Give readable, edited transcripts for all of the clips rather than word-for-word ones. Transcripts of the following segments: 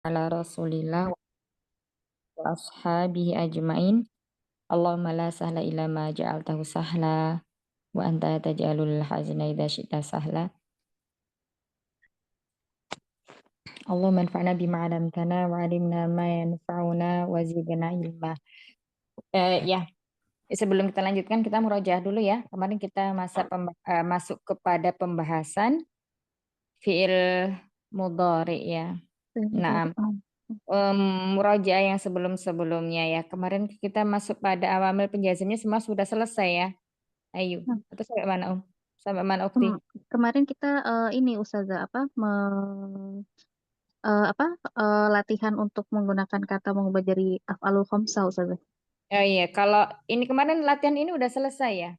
ala Rasulillah wa ashabihi ajmain. Allahumma la sahla illa ma ja'altahu sahla wa anta taj'alul hazna idza syi'ta sahla. Allahumma anfa'na bima 'allamtana wa 'allimna ma yanfa'una wa zidna ilma. Ya, sebelum kita lanjutkan kita murojaah dulu ya. Kemarin kita masuk kepada pembahasan fiil mudhari ya. Nah, um, murojaah yang sebelum-sebelumnya ya. Kemarin kita masuk pada awamil penjazmnya semua sudah selesai ya. Ayo, Nah, atau sampai mana Om? Sampai mana Ukti? kemarin kita ini Ustazah apa latihan untuk menggunakan kata mengubah jadi af'alul khamsah Ustazah. Oh iya, kalau ini kemarin latihan ini udah selesai ya?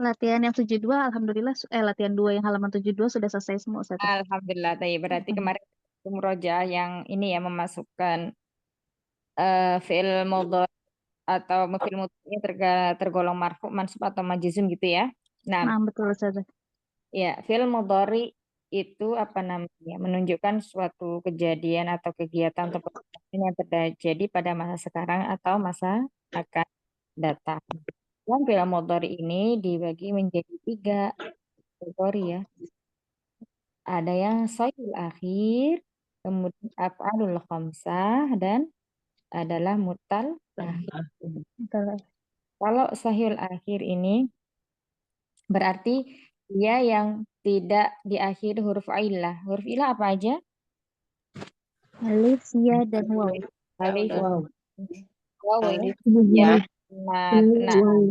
Latihan yang 72 alhamdulillah latihan 2 yang halaman 72 sudah selesai semua Ustazah. Alhamdulillah, tadi berarti Mm. kemarin murojaah yang ini ya memasukkan fiil mudhari atau fiil mudhari tergolong marfu, mansub atau majzum gitu ya. Nah, Nah, betul Ustazah. ya, fiil mudhari itu apa namanya? Menunjukkan suatu kejadian atau kegiatan atau perbuatan yang terjadi pada masa sekarang atau masa akan datang. Dan fiil mudhari ini dibagi menjadi 3 kategori ya. Ada yang sahihul akhir, kemudian af'alul khamsah, dan adalah mutal akhir. Betul. Kalau sahihul akhir ini berarti dia yang tidak diakhiri huruf illah. Huruf illah apa aja? Alif, ya, dan waw. Alif, Wow. waw ya. Alif, Ya. ya, Nah, nah, wow.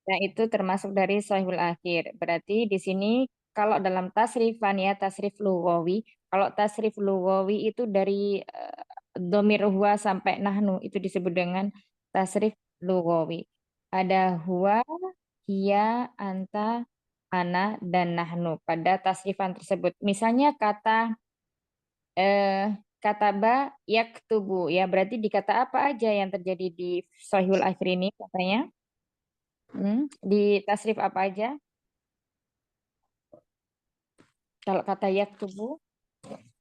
nah, itu termasuk dari sahihul akhir. Berarti di sini kalau dalam tasrifan ya, tasrif lughawi, kalau tasrif lughawi itu dari domir huwa sampai nahnu itu disebut dengan tasrif lughawi. Ada huwa, hiya, anta, ana, dan nahnu pada tasrifan tersebut. Misalnya eh, kata ba yaktubu ya, berarti di kata apa aja yang terjadi di sahihul akhir ini katanya? Di tasrif apa aja? Kalau kata yaktubu,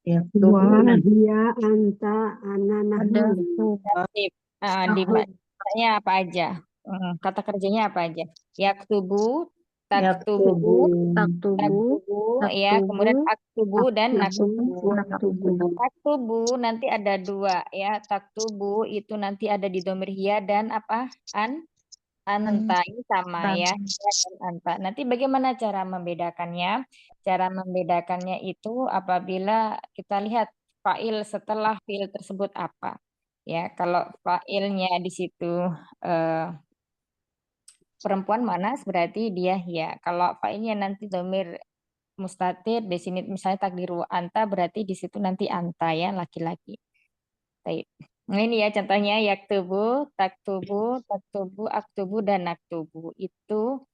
Ya, tubuh, dia, anta, ana, Ada nahnu. tasrif. Di Tahu, katanya apa aja? Kata kerjanya apa aja? Yaktubu, ya, taktubu, tubuh, taktubu, taktubu, ya, taktubu, kemudian aktubu dan taktubu, naktubu. naktubu. Taktubu nanti ada 2 ya. Taktubu itu nanti ada di domir hiya dan apa? Anta ini sama ya, Anta. ya dan anta. Nanti bagaimana cara membedakannya? Cara membedakannya itu apabila kita lihat fa'il setelah fi'il tersebut apa. Ya, kalau fa'ilnya di situ eh, perempuan manas berarti dia ya. Kalau fa'ilnya nanti domir mustatir di sini misalnya takdiru anta berarti di situ nanti anta ya laki-laki. Baik. Nah, ini ya contohnya yaktubu, taktubu, taktubu, aktubu, dan naktubu. Itu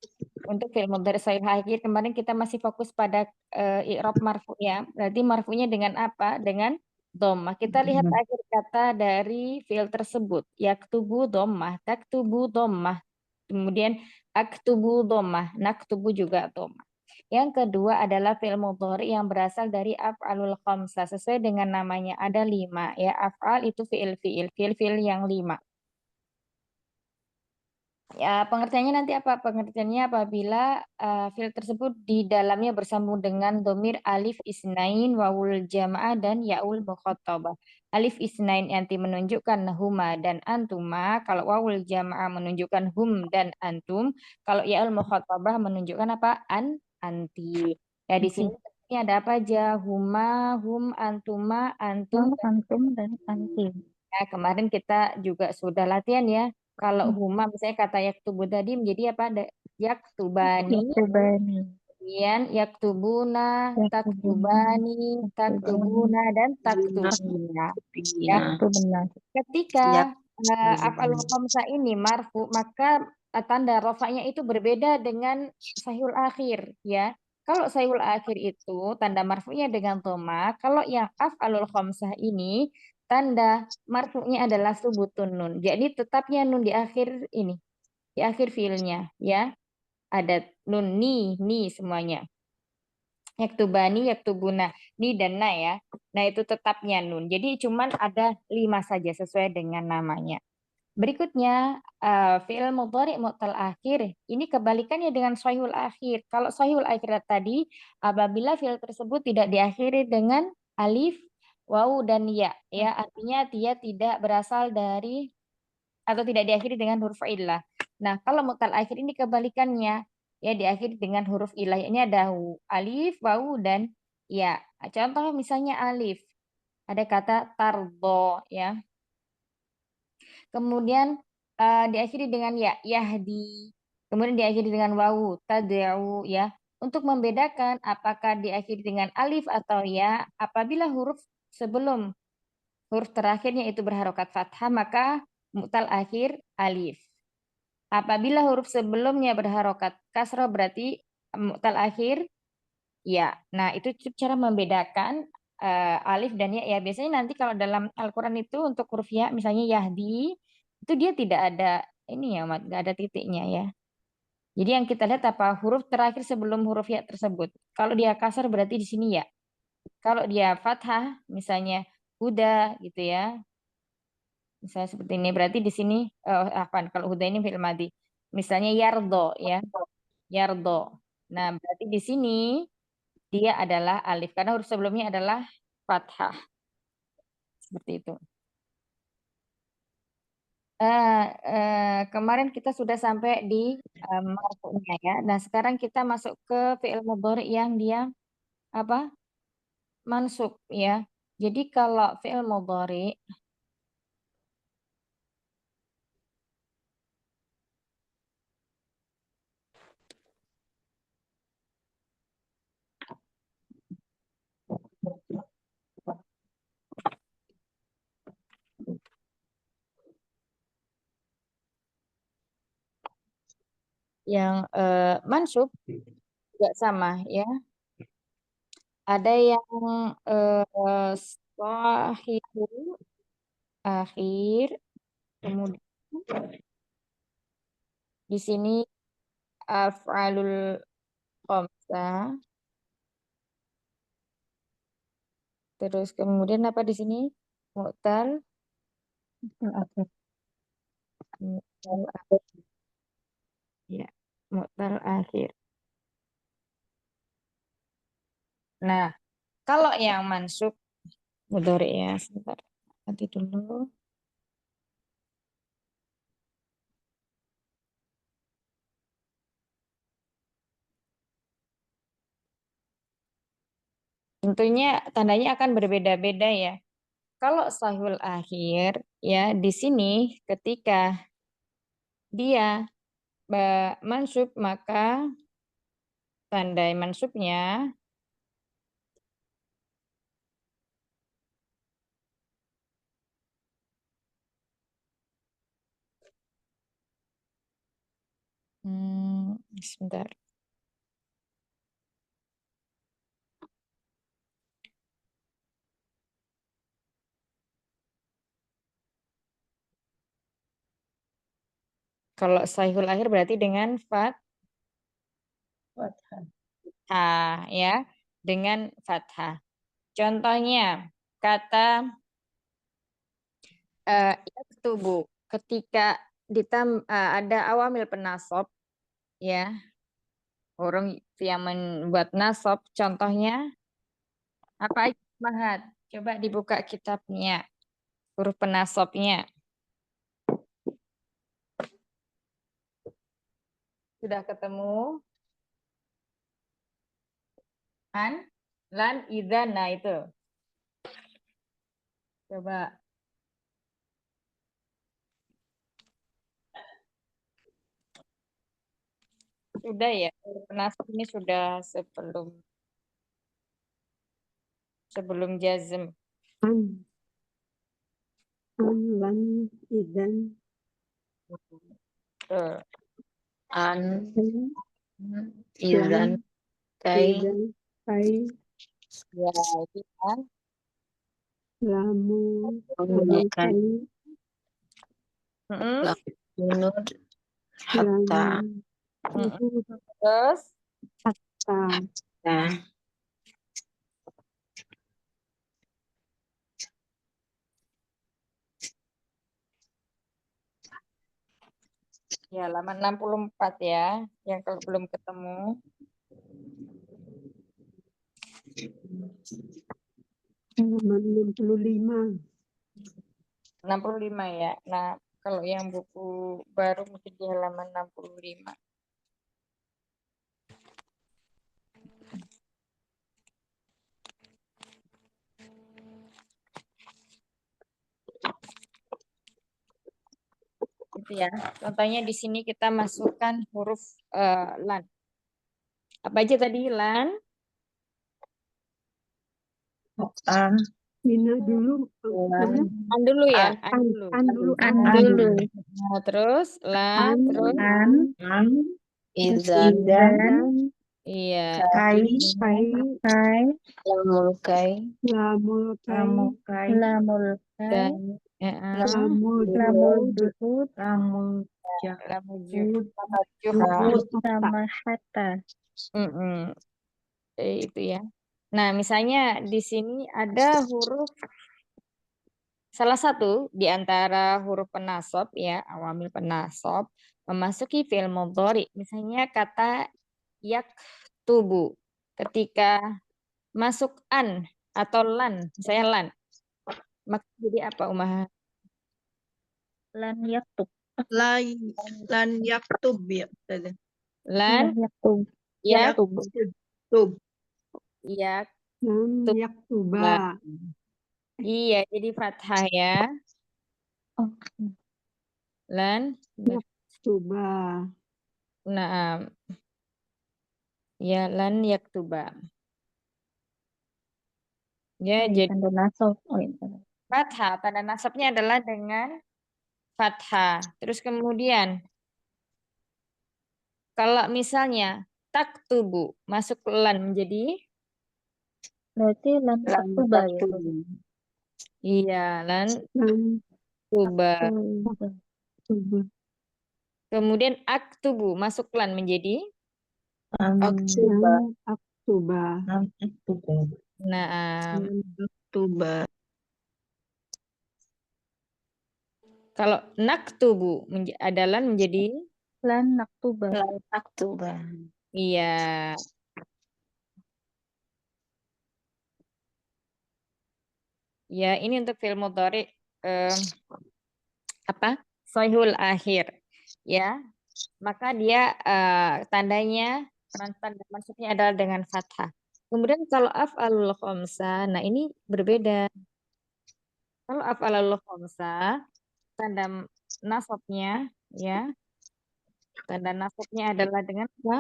untuk fi'il mudhari shahih akhir. Kemarin kita masih fokus pada i'rab marfu ya. Berarti marfunya dengan apa? Dengan dhammah. Kita lihat akhir kata dari fi'il tersebut. Yaktubu dhammah, taktubu dhammah. Kemudian aktubu dhammah, naktubu juga dhammah. Yang kedua adalah fi'il mudhari yang berasal dari af'alul khamsah. Sesuai dengan namanya ada 5 ya. Af'al itu fi'il yang 5. Ya, pengertiannya nanti apa? Pengertiannya apabila fi'il tersebut di dalamnya bersambung dengan domir alif isnain, wawul jamaah, dan yaul mukhatabah. Alif isnain nanti menunjukkan huma dan antuma. Kalau wawul jamaah menunjukkan hum dan antum. Kalau yaul mukhatabah menunjukkan apa? Anti. Ya, di sini ini ada apa aja? Huma, hum, antuma, antum. Antum dan anti. Ya, kemarin kita juga sudah latihan ya. Kalau huma misalnya kata yaktubu tadi menjadi apa? Yaktubani, Yaktubani. kemudian yaktubuna, Yaktubani. taktubani, Yaktubani. taktubuna, dan taktubina. Ya, Itu benar. ketika ya, af'alul khamsah ini marfu, maka tanda rofaknya itu berbeda dengan sahihul akhir ya. Kalau sahihul akhir itu tanda marfunya dengan dhamma, kalau yang af'alul khamsah ini tanda marfunya adalah subutun nun. Jadi tetapnya nun di akhir ini, di akhir fiilnya ya. Ada nun ni semuanya. Yaktubani, yaktubuna, ni dan na ya. Nah itu tetapnya nun. Jadi cuman ada 5 saja sesuai dengan namanya. Berikutnya fi'il mudhari mu'tal akhir. Ini kebalikannya dengan shahihul akhir. Kalau shahihul akhir tadi apabila fi'il tersebut tidak diakhiri dengan alif, wawu dan ya, artinya dia tidak berasal dari atau tidak diakhiri dengan huruf illah. Nah, kalau mu'tal akhir ini kebalikannya, ya diakhiri dengan huruf illah. Ini ada alif, wawu dan ya. Contoh misalnya alif. Ada kata tardo ya. Kemudian diakhiri dengan ya, yahdi. Kemudian diakhiri dengan wawu, tad'u ya. Untuk membedakan apakah diakhiri dengan alif atau ya, apabila huruf sebelum huruf terakhirnya itu berharokat fathah, maka mu'tal akhir alif. Apabila huruf sebelumnya berharokat kasroh berarti mu'tal akhir ya. Nah, itu cara membedakan alif dan ya. Ya, biasanya nanti kalau dalam Al-Qur'an itu untuk huruf ya, misalnya Yahdi, itu dia tidak ada ini ya, Mat, nggak ada titiknya ya. Jadi yang kita lihat apa huruf terakhir sebelum huruf ya tersebut. Kalau dia kasar berarti di sini ya. Kalau dia fathah, misalnya huda gitu ya. Misalnya seperti ini berarti di sini kalau huda ini fi'il madhi. Misalnya yardo ya. Yardo. Nah, berarti di sini dia adalah alif karena huruf sebelumnya adalah fathah. Seperti itu. Kemarin kita sudah sampai di marfu'nya ya. Nah, sekarang kita masuk ke fi'il mudhari yang dia apa? Mansub ya. Jadi kalau fi'il mudhari yang mansub juga sama ya. Ada yang sahihu akhir, kemudian di sini af'alul khamsah, terus kemudian apa di sini mu'tal Akhir. mu'tal akhir ya, mu'tal akhir. Nah, kalau yang mansub mudhari ya, sebentar nanti dulu. Tentunya tandanya akan berbeda-beda ya. Kalau sahihul akhir ya di sini ketika dia mansub maka tanda mansubnya sebentar. Kalau sahihul akhir berarti dengan fathah ya, dengan fathah. Contohnya kata yaktubu ketika ada awamil penasab ya, orang yang membuat nasab contohnya apa aja Mahat? Coba dibuka kitabnya huruf penasabnya. Sudah ketemu? An, lan, idzan, nah itu. Coba. Sudah ya, penasab ini sudah sebelum jazm. An, lan, idan, An, lan, idan, kai, idan, kai, Ya, itu kan. lamu, menggunakan kai, nud, hatta, lamu, Terus hatta, nah, Ya, halaman 64 ya, yang kalau belum ketemu. Halaman 65. 65 ya. Nah, kalau yang buku baru mungkin di halaman 65. Gitu ya. Contohnya di sini kita masukkan huruf lan. Apa aja tadi lan? An. Mina dulu. Lan. An dulu ya, An. an dulu. An dulu. An An. dulu. Nah, terus lan, An. terus An. An. Izan. Dan. iya. Kai. Kai. Kai. Lamul kai. Lamul kai. Kai. Lamul kai. Dan Lamul Lamul juhud. juhud. Lamul lamujud Juhud. Sama hatta. Itu ya. Nah, misalnya di sini ada huruf salah satu di antara huruf penasab ya, awamil penasab memasuki fi'il mudhari. Misalnya kata yaktubu. Ketika masuk an atau lan, misalnya lan. Maka jadi apa Umah? Lan yaktub. Lan yaktub ya Ustazah. Lan yaktub. yak Tub. yak Lam yaktuba. iya jadi fathah ya. Oh. Lan Yaktuba. nah ya lan yaktuba. Ya, jadi Tanda nasab. Oh, iya. fathah, tanda nasabnya adalah dengan fathah. Terus kemudian, kalau misalnya taktubu, masuk lan menjadi, Berarti lan Lan taktuba ya. taktubu. iya, lan Lam tuba. yaktuba. Kemudian aktubu, masuk lan menjadi, Aktuba. Lam aktuba. Aktuba. nah, Aktuba. kalau naktubu ada lan menjadi, Lan naktuba. Lan aktuba. iya. Ya, ini untuk fi'il mudhari Shahihul akhir. Ya. Maka dia tandanya tanda masuknya adalah dengan fathah. Kemudian kalau af'alul khamsah, nah ini berbeda. Kalau af'alul khamsah, tanda nasabnya ya, tanda nasabnya adalah dengan apa?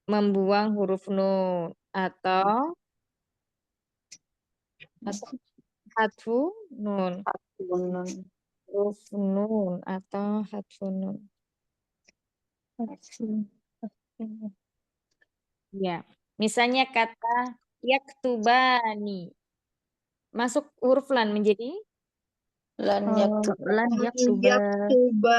Membuang huruf nun atau hadfu nun. Huruf nun atau hadfu nun. Ya, misalnya kata yaktubani. Masuk huruf lan menjadi Lan yaktuba. Lan yaktuba. Yaktuba.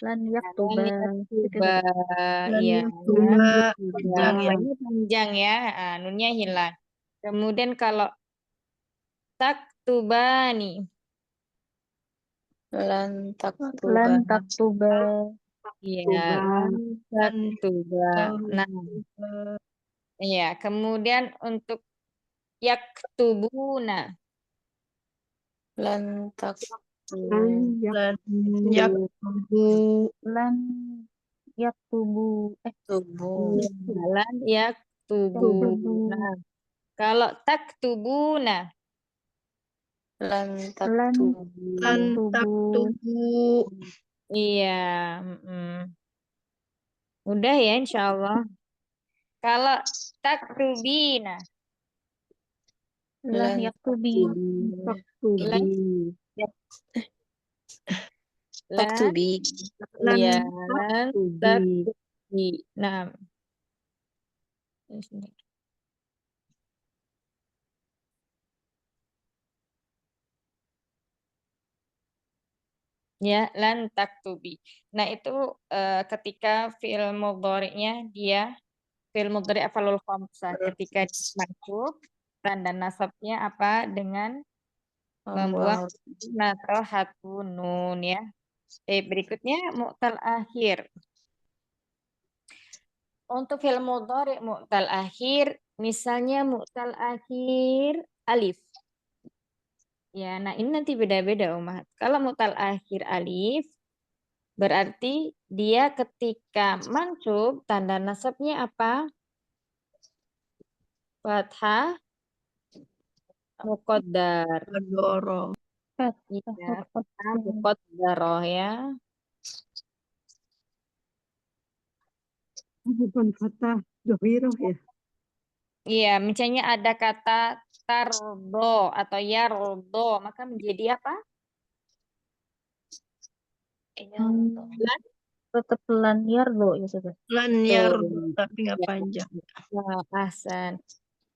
Lan yaktuba. yaktuba. Lan Iya. yaktuba. Panjang ya. Ini panjang ya, nunnya hilang. Kemudian kalau taktubani. Lan taktuba. Lan taktuba. Iya, lan taktuba. Nah, iya. Kemudian untuk yaktubuna. Lan taktuba. Lan Lan yaktubu. Lan yaktubu. Tubuh. Lan yaktubuna. Kalau taktubuna. Lan Lan taktubu. Lan taktubu. taktubu. Iya. Udah ya insya Allah. Kalau taktubina. Lan yaktubi. taktubi. Lan Taktubi. iya, lan Taktubi. taktubi. Nah. Ya, lan taktubi. Nah, itu ketika fi'il mudhari'nya dia fi'il mudhari' af'alul khamsah ketika mansub tanda nasabnya apa dengan membuang Membuang nun atau hatfu nun ya. Berikutnya mu'tal akhir. Untuk fi'il mudhari mu'tal akhir, misalnya mu'tal akhir alif. Ya, nah ini nanti beda-beda Umat. Kalau mu'tal akhir alif, berarti dia ketika mansub, tanda nasabnya apa? Fathah muqaddar. Adoro. Iya, fathah muqaddaroh ya. Bukan fatah Johiro ya. Iya, misalnya ada kata tardo atau yardo, maka menjadi apa? yardo. Tetap lan yardo ya sudah. Lan yardo tapi nggak Ya, panjang. nah, Ahsan.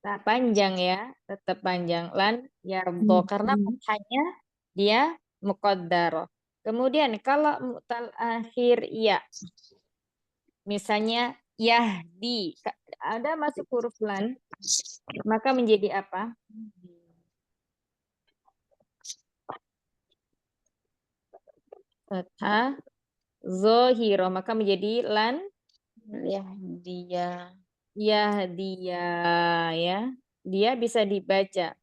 Nah, panjang ya, tetap panjang. Lan yardo, karena fathahnya dia muqaddar. Kemudian kalau mu'tal akhir ya, misalnya yahdi, ada masuk huruf lan, maka menjadi apa? Fathah zohiro, maka menjadi lan Yahdiya. yahdiya ya. Dia bisa dibaca.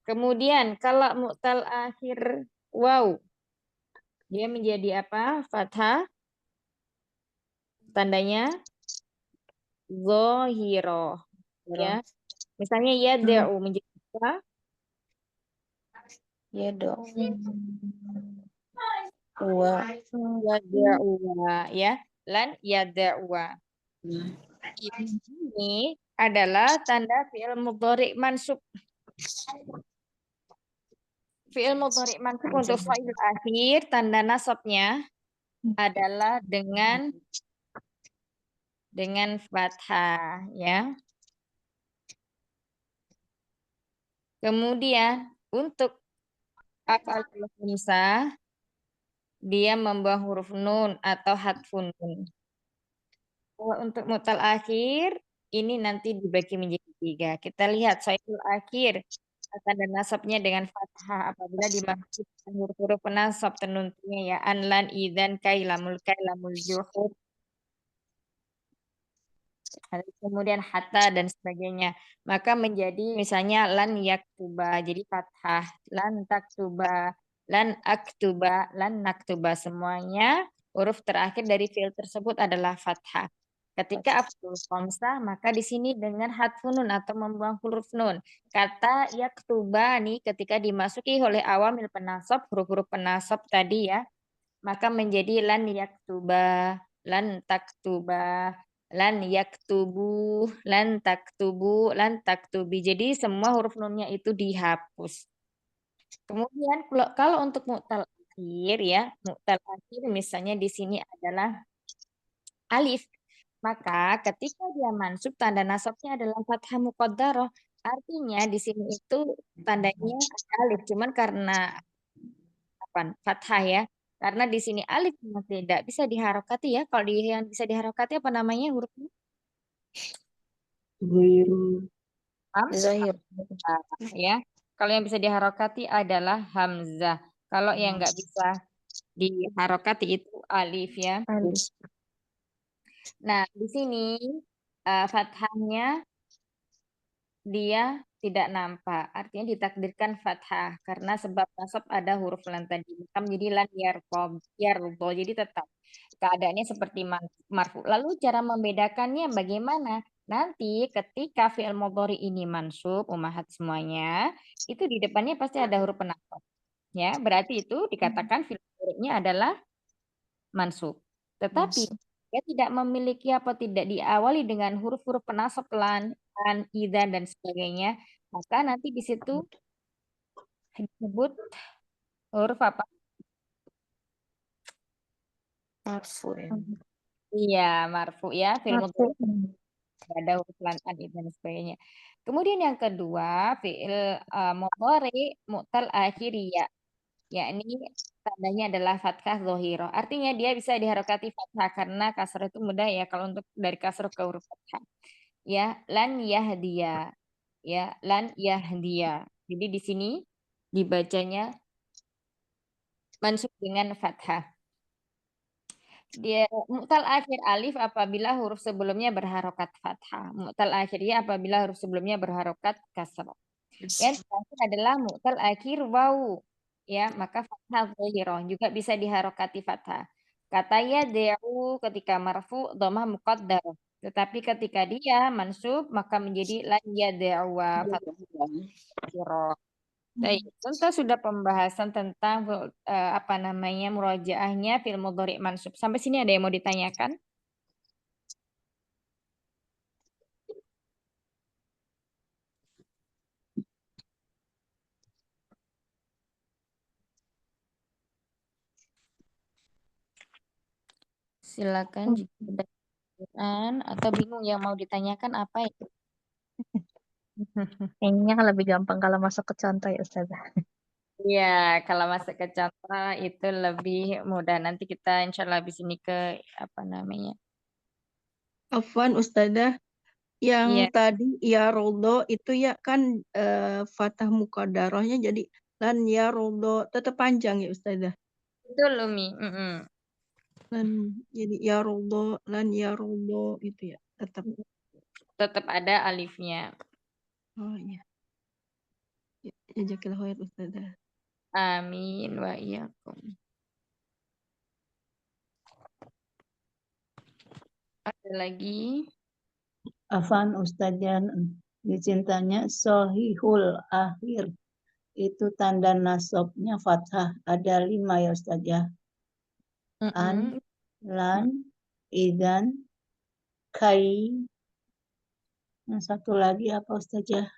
Kemudian kalau mu'tal akhir waw, dia menjadi apa? Fathah, tandanya zohiro ya. Misalnya yad'u menjadi apa? Yado. Wa. Yad'uwa ya. Lan yad'uwa. Ini adalah tanda fi'il mudhari mansub. Fi'il mudhari mansub untuk fa'il akhir, tanda nasabnya adalah dengan fathah ya. Kemudian untuk af'al khamsah dia membawa huruf nun atau hatfun nun. Kalau untuk mu'tal akhir ini nanti dibagi menjadi 3. Kita lihat syaiful akhir tanda nasabnya dengan fathah apabila dimaksud huruf-huruf penasab tenunnya ya an lan idzan kailamul juhud. Kemudian hatta dan sebagainya, maka menjadi misalnya lan yaktuba jadi fathah, lan taktuba, lan aktuba, lan naktuba, semuanya huruf terakhir dari fiil tersebut adalah fathah. Ketika afdhul khamsah maka di sini dengan hadfun nun atau membuang huruf nun. Kata yaktuba nih ketika dimasuki oleh awamil penasab, huruf-huruf penasab tadi ya, maka menjadi lan yaktuba, lan taktuba, lan yaktubu, lan taktubu, lan taktubi. Jadi semua huruf nunnya itu dihapus. Kemudian kalau untuk mu'tal akhir ya, mu'tal akhir misalnya di sini adalah alif. Maka ketika dia mansub tanda nasabnya adalah fathah muqaddarah. Artinya di sini itu tandanya alif, cuman karena apa? Fathah ya. Karena di sini alif yang tidak bisa diharokati ya. Kalau yang bisa diharokati apa namanya hurufnya? Johiro. Zahir. Ya. Kalau yang bisa diharokati adalah hamzah. Kalau yang nggak bisa diharokati itu alif ya. Alif. Nah, di sini fathahnya dia tidak nampak. Artinya ditakdirkan fathah karena sebab nasab ada huruf lan tadi. Maka menjadi lan yardo. Jadi tetap keadaannya seperti marfu. Lalu cara membedakannya bagaimana? Nanti ketika fi'il mudhari ini mansub, ummahat semuanya, itu di depannya pasti ada huruf penasab. Ya, berarti itu dikatakan fi'il mudhari'nya adalah mansub. Tetapi dia tidak memiliki apa tidak diawali dengan huruf-huruf penasab lan, idzan dan sebagainya, maka nanti di situ disebut huruf apa? Marfu. Iya, marfu ya, fi'il Marfu. mudhari ada huruf lan, idzan dan sebagainya. Kemudian yang kedua, fi'il mudhari mu'tal akhir ya. Yakni tandanya adalah fathah zohiro. Artinya dia bisa diharokati fathah karena kasroh itu mudah ya kalau untuk dari kasroh ke huruf fathah. Ya, lan yahdiya. Ya, lan yahdiya. Jadi di sini dibacanya mansub dengan fathah. Dia mu'tal akhir alif apabila huruf sebelumnya berharokat fathah. Mu'tal akhir ya apabila huruf sebelumnya berharokat kasrah. Yang terakhir adalah mu'tal akhir wawu. Ya, maka fathah zahirah juga bisa diharokati fathah. Kata yad'u ketika marfu dhammah muqaddar. Tetapi ketika dia mansub maka menjadi lan yad'u fathah zahirah. Baik, contoh sudah pembahasan tentang apa namanya murojaahnya fil mudhari' mansub. Sampai sini ada yang mau ditanyakan? Silakan jika ada pertanyaan atau bingung yang mau ditanyakan apa ya? Kayaknya kan lebih gampang kalau masuk ke contoh ya Ustazah. Iya, kalau masuk ke contoh itu lebih mudah. Nanti kita insya Allah habis ini ke apa namanya? Afwan Ustazah, yang Iya, tadi ya rodo itu ya kan fathah muqaddarahnya jadi lan ya rodo tetap panjang ya Ustazah. betul Umi. Lan jadi ya rodo lan ya rodo itu ya tetap. Tetap ada alifnya. Oh iya. Ya, jazakallahu khair Ustazah. Amin wa iyyakum. Ada lagi? Afan Ustazah dicintanya sohihul akhir. Itu tanda nasabnya fathah. Ada 5 ya Ustazah. An, lan, idan, kai. Yang satu lagi apa Ustazah?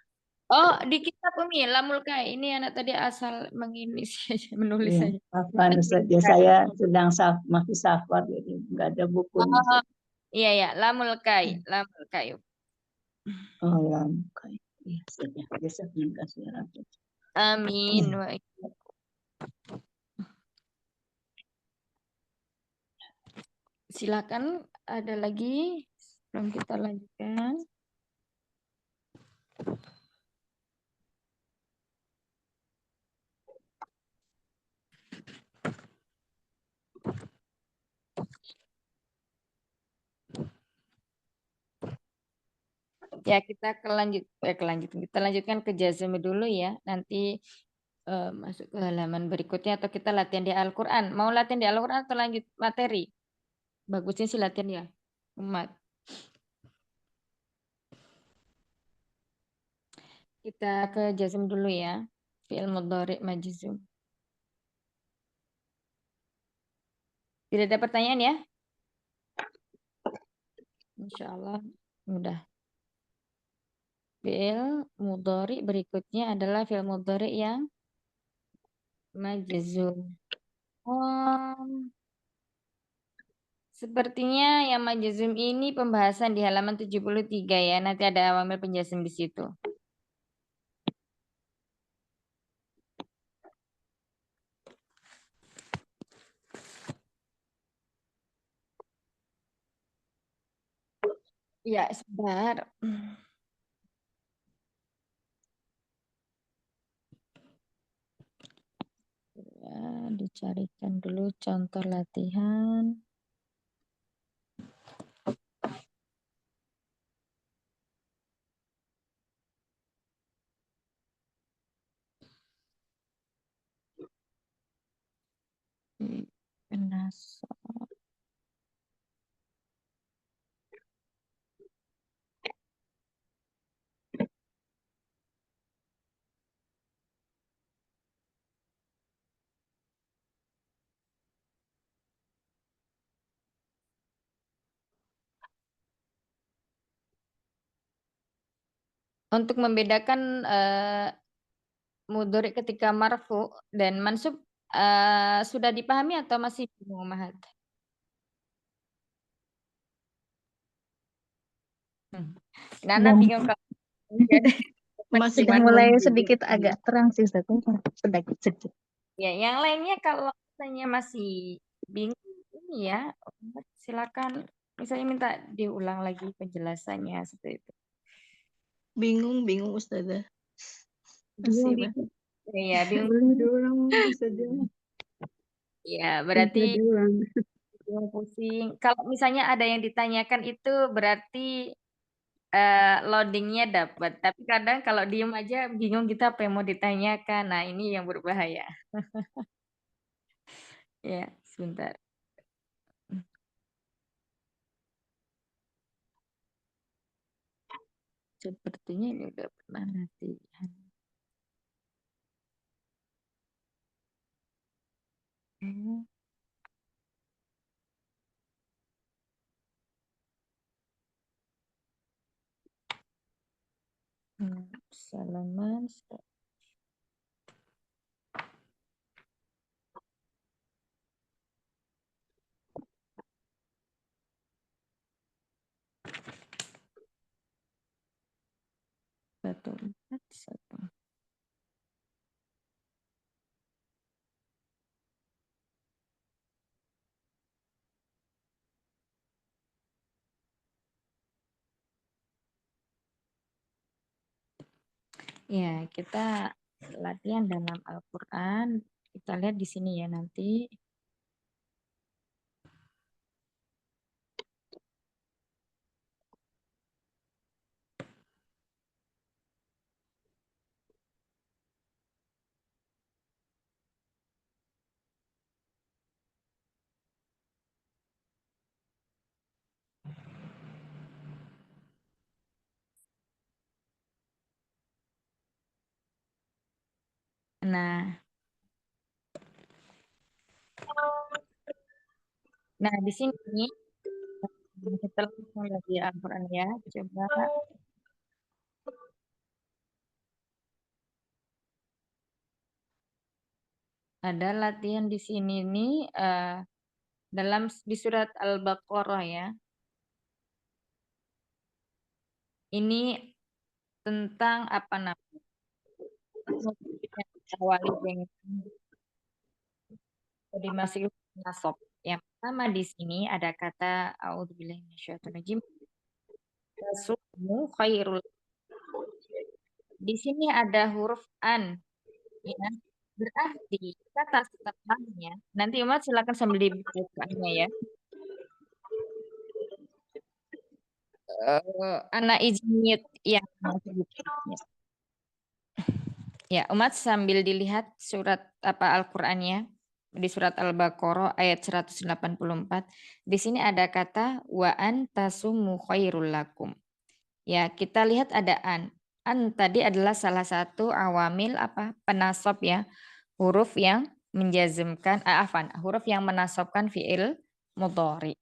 Oh, di kitab Umi, Lamul Kai. Ini anak tadi asal menginis menulis Iya, saja. Afan Ustazah, saya sedang masih safar jadi nggak ada bukunya. Oh, iya ya, Lamul Kai, Lamul Kai. Oh ya, kai. Iya, Ustazah. Biasa kasih ratu. Amin wa iyyakum. Silakan ada lagi sebelum kita lanjutkan. Ya, kita kita lanjutkan ke jazm dulu ya. Nanti masuk ke halaman berikutnya atau kita latihan di Al-Qur'an. Mau latihan di Al-Qur'an atau lanjut materi? Bagusnya sih latihan ya, umat. Kita ke jazm dulu ya. Fi'il mudhari' majzum. Tidak ada pertanyaan ya? Insya Allah mudah. Fi'il mudhari' berikutnya adalah fi'il mudhari' yang majzum. Sepertinya yang majzum ini pembahasan di halaman 73 ya. Nanti ada awamil penjazm di situ. Ya, sebentar. Ya, dicarikan dulu contoh latihan. Penasab. Untuk membedakan mudhari ketika marfu dan mansub sudah dipahami atau masih bingung, Mahat? Nana bingung kalau Masih Sudah bingung mulai juga. sedikit agak terang sih Ustazah. Sedikit. ya, yang lainnya kalau misalnya masih bingung ini ya, silakan misalnya minta diulang lagi penjelasannya seperti itu. Bingung Ustazah. Bingung Masih, Bah. Iya, Boleh diulang saja. ya Bisa berarti diulang. yang pusing. Kalau misalnya ada yang ditanyakan itu berarti loadingnya dapat. Tapi kadang kalau diem aja bingung kita apa yang mau ditanyakan. Nah ini yang berbahaya. Ya, sebentar. Sepertinya ini udah pernah latihan. Hmm. Salaman. Satu empat satu. Ya, kita latihan dalam Al-Quran. Kita lihat di sini ya nanti. Nah, di sini kita langsung lagi Al-Quran ya. Coba ada latihan di sini nih di surat Al-Baqarah ya. Ini tentang apa namanya? Awali dengan dimasuki nasab. Yang pertama di sini ada kata A'udzubillahi minasyaitonirrajim. Tasumu khairul. Di sini ada huruf an ya. Berarti kata setelahnya nanti Umat silakan sambil dibacakannya ya. Anak izin mute ya. Ya, Umat sambil dilihat surat apa Al-Qur'annya di surat Al-Baqarah ayat 184. Di sini ada kata wa antasumu khairul lakum. Ya, kita lihat ada an. An tadi adalah salah satu awamil apa? Penasab ya. Huruf yang menjazmkan huruf yang menasabkan fiil mudhari.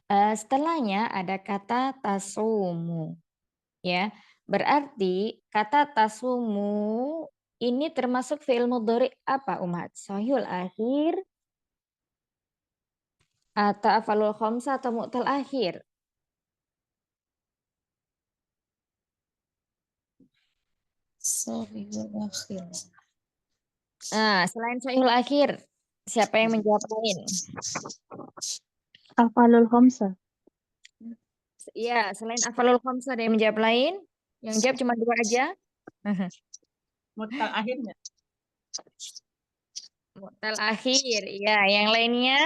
Setelahnya ada kata tasumu. Ya, berarti kata tasumu ini termasuk fiil mudhari apa Umat? Sahihul akhir atau afalul khamsah atau mu'tal akhir? Sahihul akhir. Selain sahihul akhir, siapa yang menjawab lain? Afalul khamsah. Iya, selain afalul khamsah ada yang menjawab lain? Yang jawab cuma 2 aja? Mutal akhirnya. Mu'tal akhir, ya. Yang lainnya?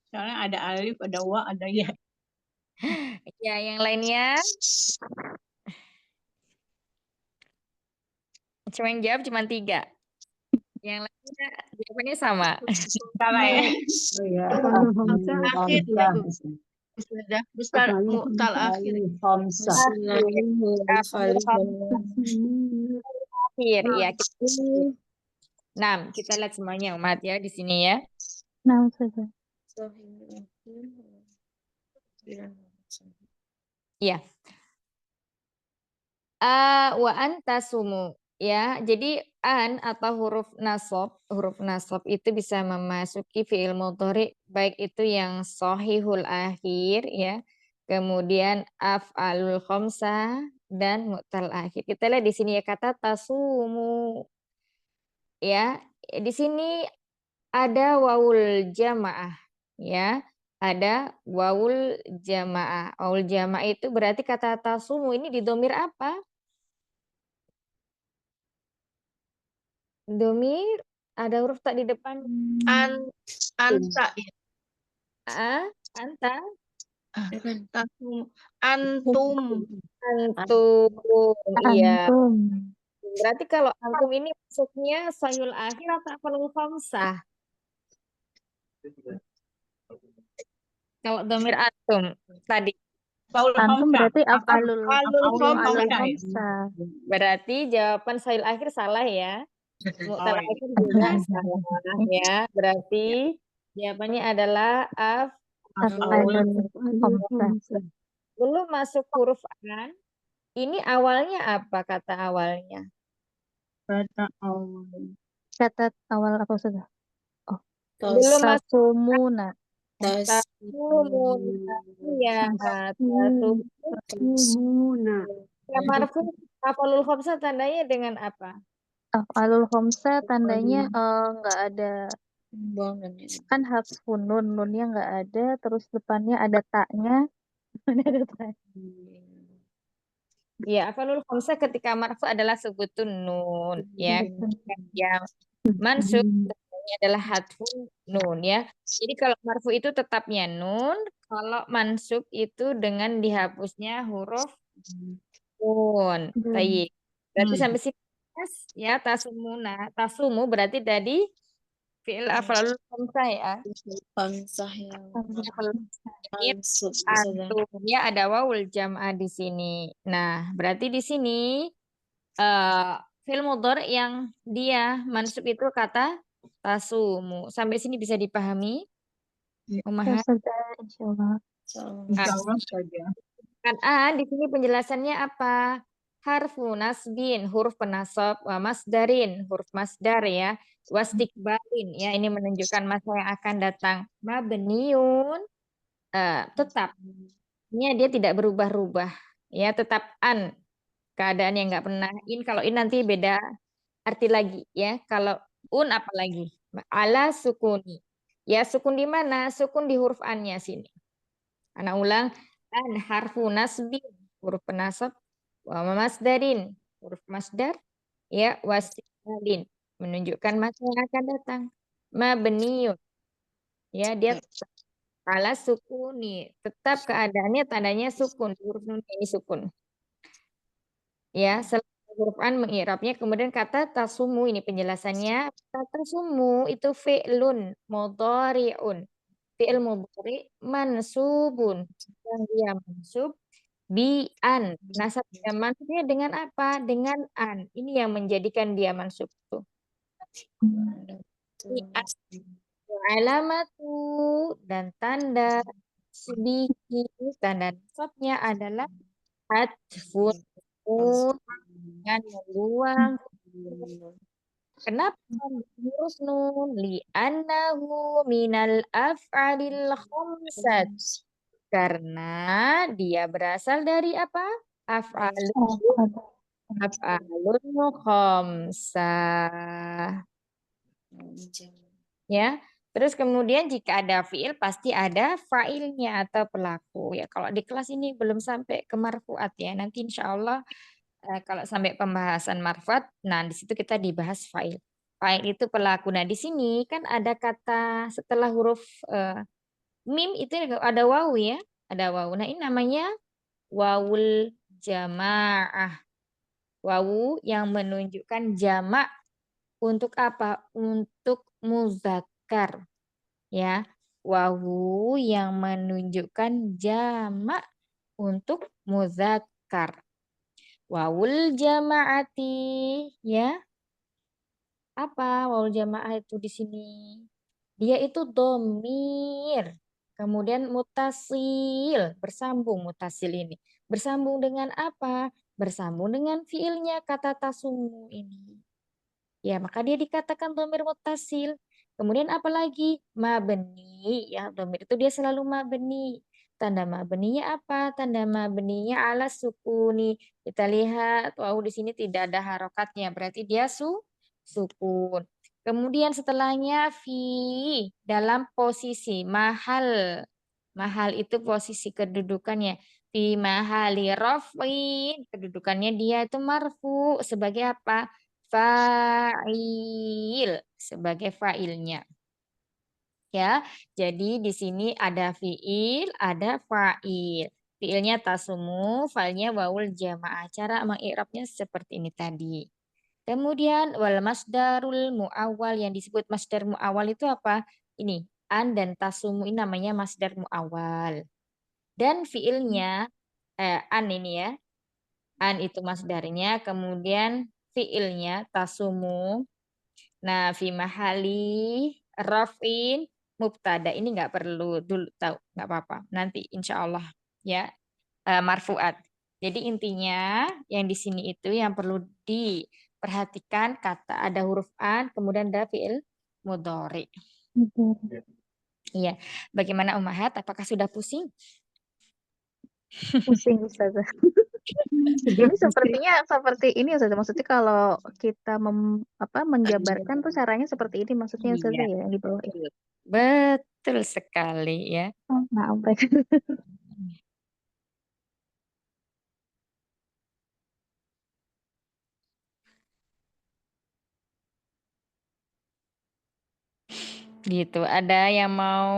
Soalnya ada alif, ada wa, ada ya. Ya, yang lainnya? Cuma yang jawab cuma 3. Yang lainnya jawabannya sama. Salah ya. Oh ya. Akhir ya, Bu. Sudah besar mu'tal akhir. Akhir, ya. Kita lihat semuanya Umat ya di sini ya. Nah, saja. Iya. Wa antasumu ya. Jadi an atau huruf nasab itu bisa memasuki fiil mudhari baik itu yang shahihul akhir ya. Kemudian af'alul khamsah dan mu'tal akhir. Kita lihat di sini ya kata tasumu. Ya, di sini ada wawul jamaah ya. Ada wawul jamaah. Wawul jamaah itu berarti kata tasumu ini di domir apa? Domir ada huruf tak di depan? Anta ya. Anta, Tasum. Antum. antum. Iya. Antum. Berarti kalau antum ini masuknya sayul akhir atau afalul khamsah? Kalau domir antum tadi. Antum berarti af'alul Af'alul khamsah. khamsah. Berarti jawaban sayul akhir salah ya. Mu'tal akhir juga salah ya. Berarti jawabannya adalah Af'alul khamsah. belum masuk huruf an. Ini awalnya apa kata awalnya? Kata awal. Kata awal apa sudah? Belum masuk Tasumuna. tasumuna. Ya, Tasumuna. ya marfu afalul khamsah tandanya dengan apa? Af'alul khamsah tandanya nggak ada, kan harfun nun, nunnya nggak ada, terus depannya ada taknya. Ada tak. Ya, afalul khamsah ketika marfu adalah sebutun nun ya. Yang mansub tentunya adalah hadfun nun ya. Jadi kalau marfu itu tetapnya nun, kalau mansub itu dengan dihapusnya huruf nun. Baik. Berarti sampai sini ya tasumuna. Tasumu berarti tadi fi'il afalul khamsah ya. Antum ya ada wawul jam'ah di sini. Nah, berarti di sini fi'il mudhari yang dia mansub itu kata tasumu. Sampai sini bisa dipahami? Umahat. Sudah, insyaallah. Insyaallah saja. Kan di sini penjelasannya apa? Harfu nasbin, huruf penasab, wa masdarin, huruf masdar ya, wastikbalin ya, ini menunjukkan masa yang akan datang. Mabniun tetap. Dia tidak berubah-ubah ya, tetap an. Keadaan yang nggak pernah in, kalau in nanti beda arti lagi ya. Kalau apa lagi? Ala sukuni. Ya, sukun di mana? Sukun di huruf an-nya sini. Anak ulang, an harfu nasbin, huruf penasab, wa masdarin, huruf masdar, ya, wastiqbalin, menunjukkan masa yang akan datang. Mabniun. Ya, dia ala sukuni, tetap keadaannya tandanya sukun, huruf nun ini sukun. Ya, selain huruf an mengi'rabnya, kemudian kata tasumu ini penjelasannya. Kata tasumu itu fi'lun mudhari'un. Fi'il mudhari mansubun. Yang dia mansub bi an. Nasab dan mansubnya dengan apa? Dengan an. Ini yang menjadikan dia mansub tuh. Bi an. Alamatu dan tanda sedikit tanda nasabnya adalah hadfun dengan membuang. Kenapa huruf nun? Li'annahu minal af'alil khamsat. Karena dia berasal dari apa? Af'alul khamsah. Ya. Terus kemudian jika ada fi'il pasti ada fa'ilnya atau pelaku. Ya, kalau di kelas ini belum sampai ke marfu'at ya. Nanti insya Allah kalau sampai pembahasan marfu'at, nah di situ kita dibahas fa'il. Fa'il itu pelaku. Nah, di sini kan ada kata setelah huruf mim itu ada wawu ya. Ada wawu. Nah, ini namanya wawul jamaah. Wawu yang menunjukkan jamak untuk apa? Untuk muzakkar. Ya, wawu yang menunjukkan jamak untuk muzakkar. Wawul jamaati ya. Apa wawul jamaah itu di sini? Dia itu domir. Kemudian mutasil, bersambung mutasil ini. Bersambung dengan apa? Bersambung dengan fiilnya kata tasumu ini. Ya, maka dia dikatakan domir mutasil. Kemudian apa lagi? Mabni. Ya, domir itu dia selalu mabni. Tanda mabninya apa? Tanda mabninya ala sukuni. Kita lihat, wow di sini tidak ada harokatnya. Berarti dia sukun. Kemudian setelahnya fi dalam posisi mahal. Mahal itu posisi kedudukannya. Fi mahali rafin. Kedudukannya dia itu marfu. Sebagai apa? fa'il sebagai fa'ilnya. Ya, jadi di sini ada fiil, ada fa'il. Fiilnya tasumu, fa'ilnya waul jamaah. Cara mengi'rabnya seperti ini tadi. Kemudian wal masdarul muawwal, yang disebut masdar muawwal itu apa? Ini an dan tasumu ini namanya masdar muawwal. Dan fiilnya an ini ya. An itu masdarnya, kemudian fiilnya tasumu. Nah, fi mahali rafin mubtada. Ini nggak perlu dulu tahu, nggak apa-apa. Nanti insya Allah ya, marfuat. Jadi intinya yang di sini itu yang perlu diperhatikan kata ada huruf an, kemudian ada fiil mudhari. Iya. Bagaimana Ummahat? Apakah sudah pusing? Pusing Ustazah. Ini sepertinya seperti ini Ustazah. Maksudnya kalau kita menjabarkan tuh caranya seperti ini maksudnya Ustazah Iya. ya yang di bawah ya. Betul sekali ya. Oh, maaf. Gitu. Ada yang mau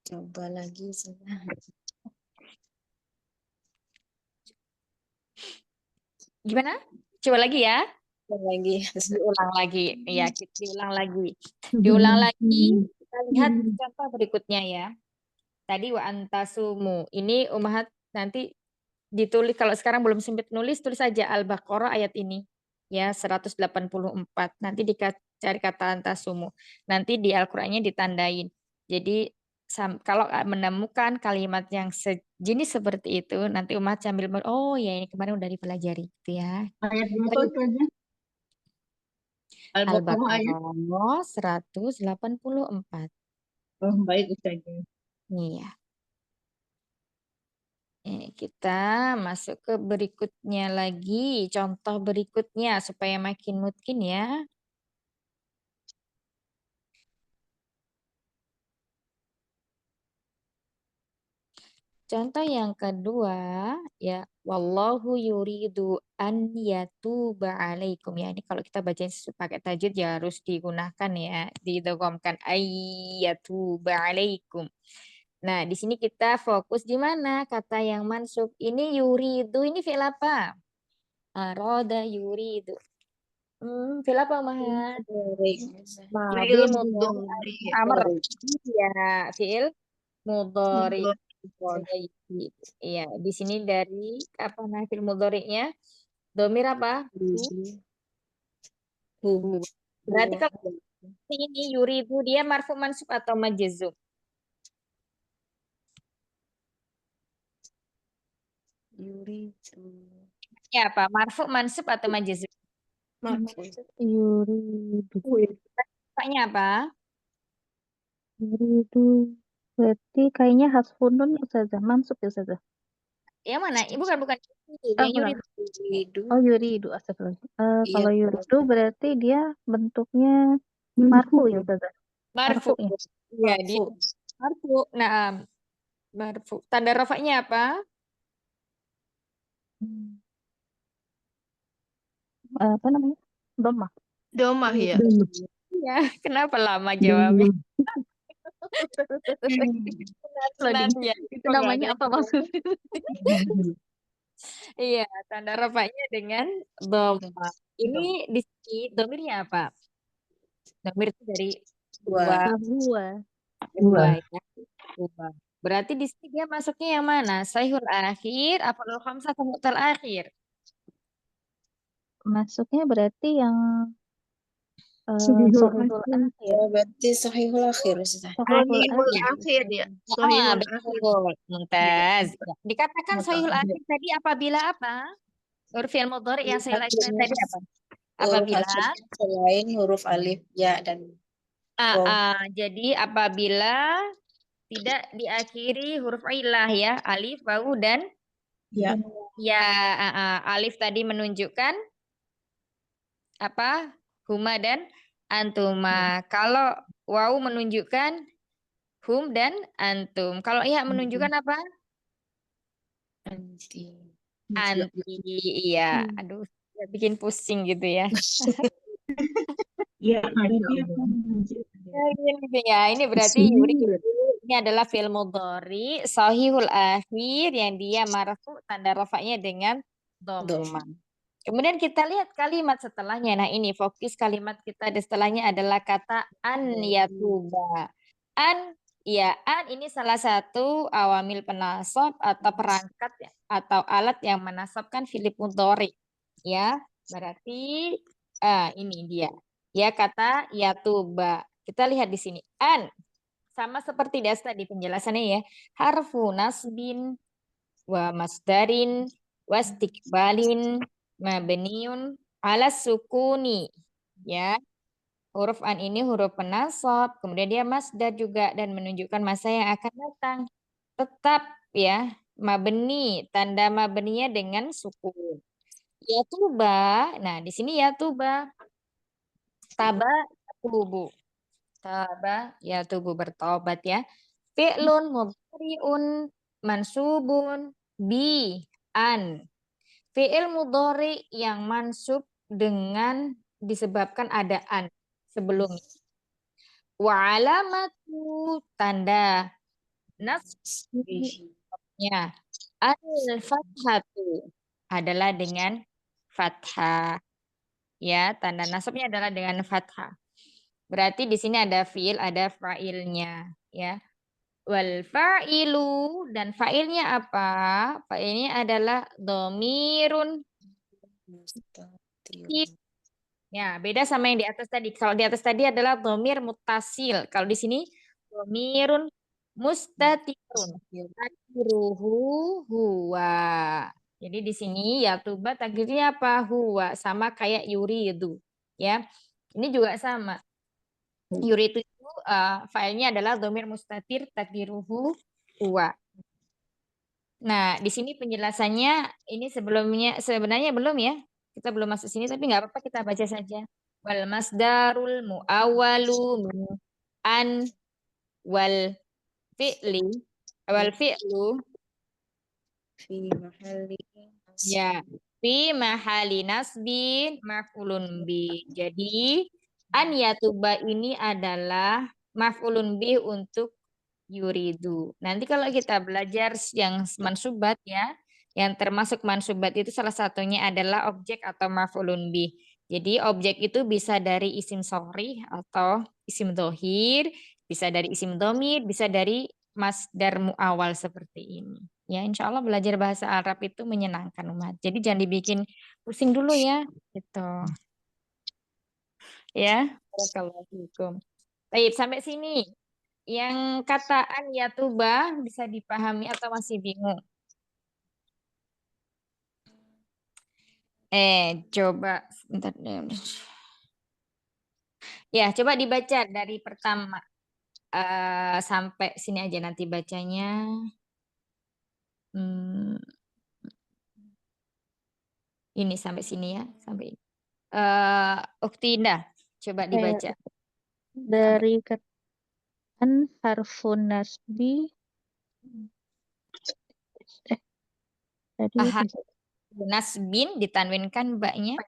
Coba lagi sudah. gimana? Coba lagi ya. Coba lagi. Diulang lagi. Ya, diulang lagi. Diulang lagi. Kita lihat contoh berikutnya ya. Tadi wa antasumu. Ini Ummahat nanti ditulis, kalau sekarang belum sempat nulis, tulis saja Al-Baqarah ayat ini. Ya, 184. Nanti dicari kata antasumu. Nanti di Al-Qur'annya ditandain. Jadi kalau menemukan kalimat yang sejenis seperti itu, nanti Ummahat sambil oh ya ini kemarin udah dipelajari gitu ya. Ayat berapa itu aja? Al-Baqarah ayat. Al-Baqarah 184. Oh, baik Ustazah. Iya. Kita masuk ke berikutnya lagi, contoh berikutnya supaya makin mungkin ya. Contoh yang kedua ya, wallahu yuridu an yatuba alaikum ya. Ini kalau kita baca pakai tajwid ya harus digunakan ya, didogomkan ayyatuba alaikum. Nah, di sini kita fokus di mana kata yang mansub. Ini yuridu, ini fi'il apa? Aroda yuridu. Fi'il apa, Mahat? Madi Fi'il mudhari mudhari. amr. Iya, fi'il mudhari. Mudhari. Iya, di sini dari apa fi'il mudhari'nya? Domir apa? Hu. Berarti kalau ini yuridu dia marfu mansub atau majzum? Yuridu. Ya apa? Marfu mansub atau majzum? Yuridu. Paknya apa? Yuridu. Berarti kayaknya hasfun nun Ustazah. Mansub ya Ustazah. Yang mana? Bukan Oh, yang bukan. yuridu. Oh, yuridu. Astagfirullah. Iya. Kalau yuridu berarti dia bentuknya marfu ya Ustazah. Marfu. Marfu ya. Iya, dia marfu. Nah, marfu. Tanda rafa'nya apa? Apa namanya? Dhammah. Domah ya. Iya, kenapa lama jawabnya? Senang ya. Itu namanya apa maksudnya? Iya, tanda rafa'nya dengan dhammah. Ini di sini domirnya apa? Domir itu dari dua Dua. ya. Dua. Berarti di sini dia masuknya yang mana? Sahihul akhir, afalul khamsah, atau mu'tal akhir? Masuknya berarti yang sahihul akhir. Oh, berarti sahihul akhir sudah. Sahihul Ya. akhir ya. Sahihul akhir. Betul, Mumtaz. Ya. Dikatakan sahihul akhir tadi apabila apa? Huruf fi'il mudhari yang sahihul akhir tadi apa? Apabila selain huruf alif, ya dan jadi apabila tidak diakhiri huruf ilah ya, alif, wawu dan Ya. ya. Alif tadi menunjukkan apa? Huma dan antuma. Kalau wawu menunjukkan hum dan antum. Kalau ya menunjukkan apa? Anti, iya. Aduh, ya bikin pusing gitu ya. Ya, berarti apa? Ya, gitu ya. Ini berarti Sini Yuri berarti. ini adalah fi'il mudhari sahihul akhir yang dia marfu tanda rafa'nya dengan dhamma. Kemudian kita lihat kalimat setelahnya. Nah, ini fokus kalimat kita di setelahnya adalah kata an yatuba. An, ya, an ini salah satu awamil penasab atau perangkat atau alat yang menasabkan fi'il mudhari. Ya, berarti ini dia. Ya, kata yatuba. Kita lihat di sini. An sama seperti tadi penjelasannya ya. Harfu nasbin wa masdarin wa istiqbalin mabniun ala sukuni. Ya, huruf an ini huruf penasab, kemudian dia masdar juga dan menunjukkan masa yang akan datang. Tetap ya, mabni, tanda mabninya dengan sukun. Ya tuba. Nah, di sini ya tuba. Taba tubu. Taba ya tubuh bertobat ya. Fi'lun mudhari'un mansubun bi an. Fi'il mudhari yang mansub dengan disebabkan ada an sebelumnya. Wa alamatu tanda nasbnya al-fathatu adalah dengan fathah. Ya, tanda nasabnya adalah dengan fathah. Berarti di sini ada fiil, ada fa'ilnya, ya. Wal fa'ilu dan fa'ilnya apa? Fa'ilnya adalah domirun. Ya, beda sama yang di atas tadi. Kalau di atas tadi adalah domir mutasil. Kalau di sini domirun mustatirun. Takdiruhu huwa. Jadi di sini ya tuba takdirnya apa? Huwa. Sama kayak yuridu. Ya, ini juga sama. Yuridu itu filenya adalah domir mustatir takdiruhu huwa. Nah, di sini penjelasannya ini sebelumnya sebenarnya belum ya. Kita belum masuk sini tapi nggak apa-apa kita baca saja. Wal masdarul muawwalu min an wal fi'li wal fi'lu Fi mahalli ya fi mahali nasbin maf'ulun bi. Jadi an yatuba ini adalah maf'ulun bi untuk yuridu. Nanti kalau kita belajar yang mansubat ya, yang termasuk mansubat itu salah satunya adalah objek atau maf'ulun bih. Jadi objek itu bisa dari isim sori atau isim dohir, bisa dari isim domir, bisa dari masdar muawal seperti ini. Ya, insya Allah belajar bahasa Arab itu menyenangkan umat. Jadi jangan dibikin pusing dulu ya, gitu. Ya, barakallahu fikum. Baik, sampai sini. Yang kataan ya tuba bisa dipahami atau masih bingung? Coba sebentar. Ya, coba dibaca dari pertama sampai sini aja nanti bacanya. Ini sampai sini ya, sampai. Ukti Indah, coba dibaca. Dari kan harfun nasbi tadi Aha, nasbin ditanwinkan mbaknya.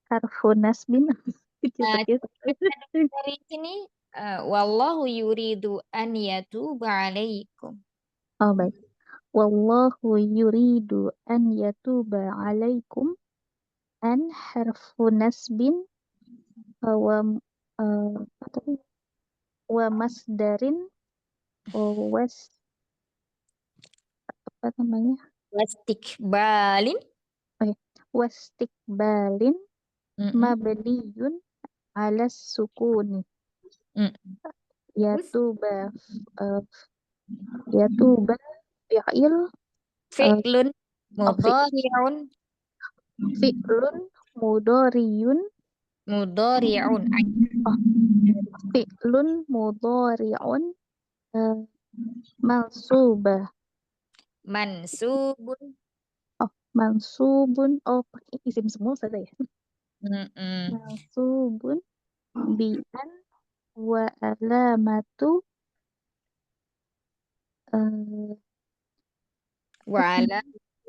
harfun nasbin Nah, dari sini wallahu yuridu an yatuba alaikum. Oh baik. Wallahu yuridu an yatuba alaikum an harfu nasbin wa wa masdarin was apa namanya? Wastikbalin. Wastikbalin mabniyun ala sukuni. Yatuba yatuba fi'il Fi'lun mudhari'un fi'lun mudhari'un mudhari'un fi'lun mudhari'un mansubah mansubun mansubun pakai isim semua saja ya. Mansubun bi'an wa alamatu wa ala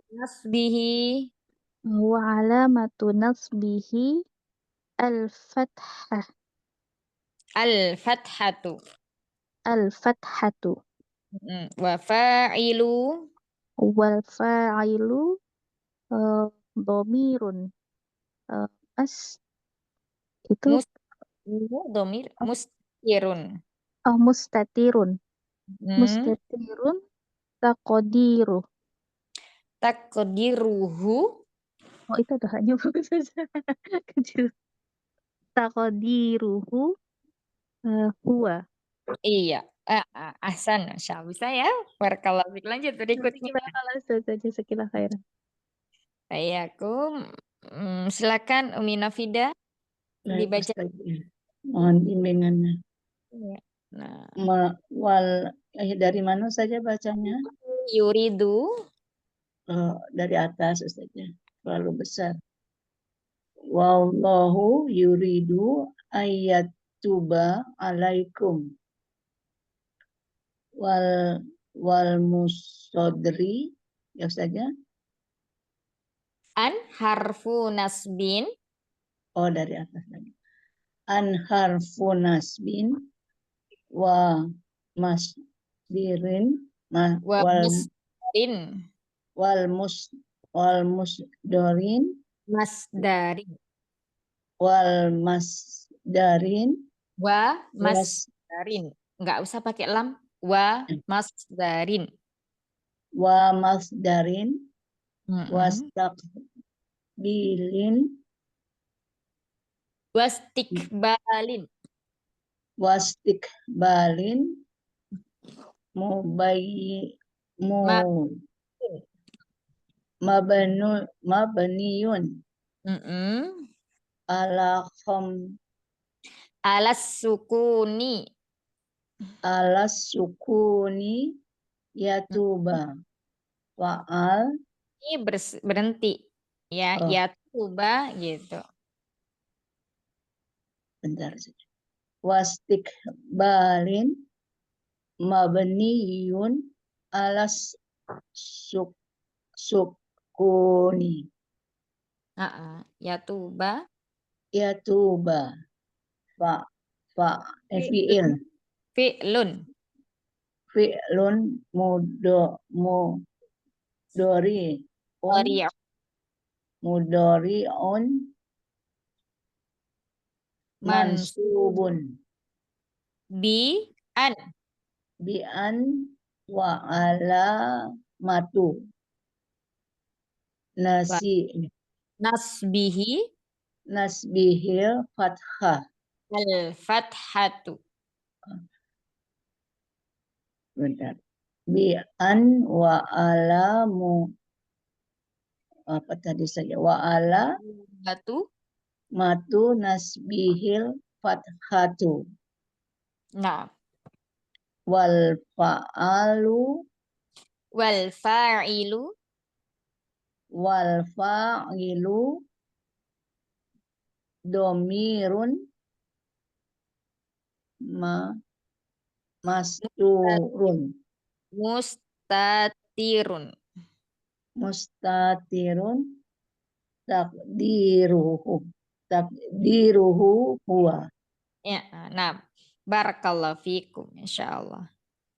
nasbihi wa alamatu nasbihi al-fathah al-fathatu. al-fathatu Wa fa'ilu wal fa'ilu dhamirun as itu domir mustirun. mustatirun Hmm. taqdiru. Takdiruhu Oh, itu ada hanya bagus saja. Kecil. Taqdiruhu huwa. iya. Ahsan, Masya Allah. Bisa ya. Barakallahu fiik. Lanjut berikutnya. Kalau saja sekilah khairan. Aku silakan Umi Nafida Baik, dibaca. Ustaz. Mohon bimbingannya. Ya. Nah, Dari mana saja bacanya? yuridu Dari atas Ustaz ya. Terlalu besar. Wallahu yuridu ayyatuba alaikum wal musodri ya saja. an harfu nasbin Oh, dari atas lagi. An harfu nasbin wa masdirin wa musdarin wal musdorin masdarin wal masdarin wa was masdarin. Nggak usah pakai lam. Wa masdarin. wa masdarin Mm-mm. wastaqbilin Wastikbalin. wastikbalin mubayyi mu mabniyun Mm-mm. ala Alas sukuni. sukuni yatuba fa'al Ini berhenti. Ya, Oh. ya tuba gitu. bentar saja. Wastikbalin mabniyun alas sukuni Ya tuba. yatuba fi'il Fi'lun. fi'lun Wari'u. mudori'un mansubun Bi an. bi an wa alamatu Nasbihi nasbihil fathah. al-fathatu. Bentar. Bi an wa alamu apa tadi saja wa ala Batu. matu nasbihil fathatu Nah, wal fa'alu wal fa'ilu wal fa'ilu domirun masturun mustatirun. mustatirun takdiruhu huwa. Ya, nah, barakallahu fikum insyaallah.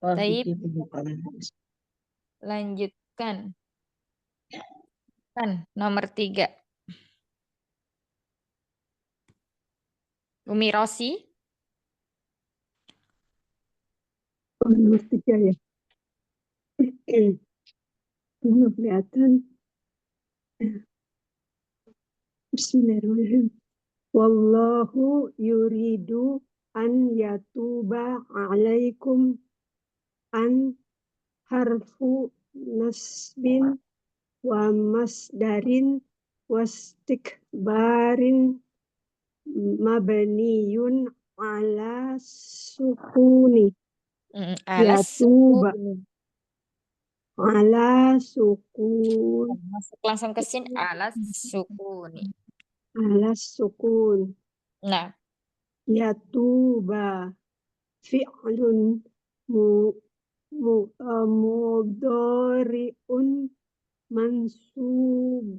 Wa Taib, fikum. lanjutkan. Kan nomor 3. Umi Rosi. Nomor 3 ya. Belum kelihatan. Bismillahirrahmanirrahim. Wallahu yuridu an yatuba alaikum an harfu nasbin wa masdarin wastikbarin mabniyun ala sukuni yatuba ala sukun Masuk langsung ke sini alas sukuni. ala sukun Nah, yatuba fi'lun mudhari'un mansuba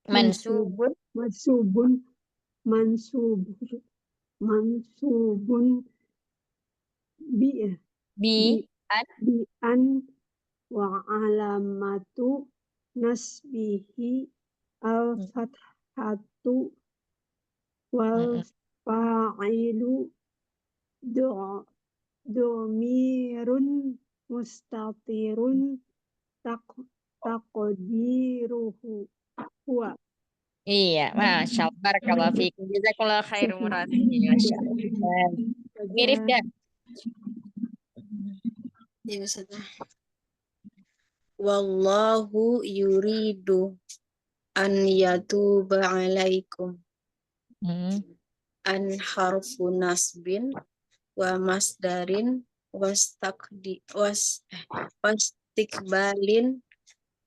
Mansub. mansubun mansubun bi Bi. An. bi an wa alamatu nasbihi al fathatu wal fa'ilu domirun mustatirun taqdiruhu huwa. Iya, Masya Allah. Barakallahu fiikum. Jazakallah khair murati. Masya Allah. Mirip dah. Ya, Ustazah. Wallahu yuridu an yatuba alaikum. An harfu nasbin wa masdarin wastikbalin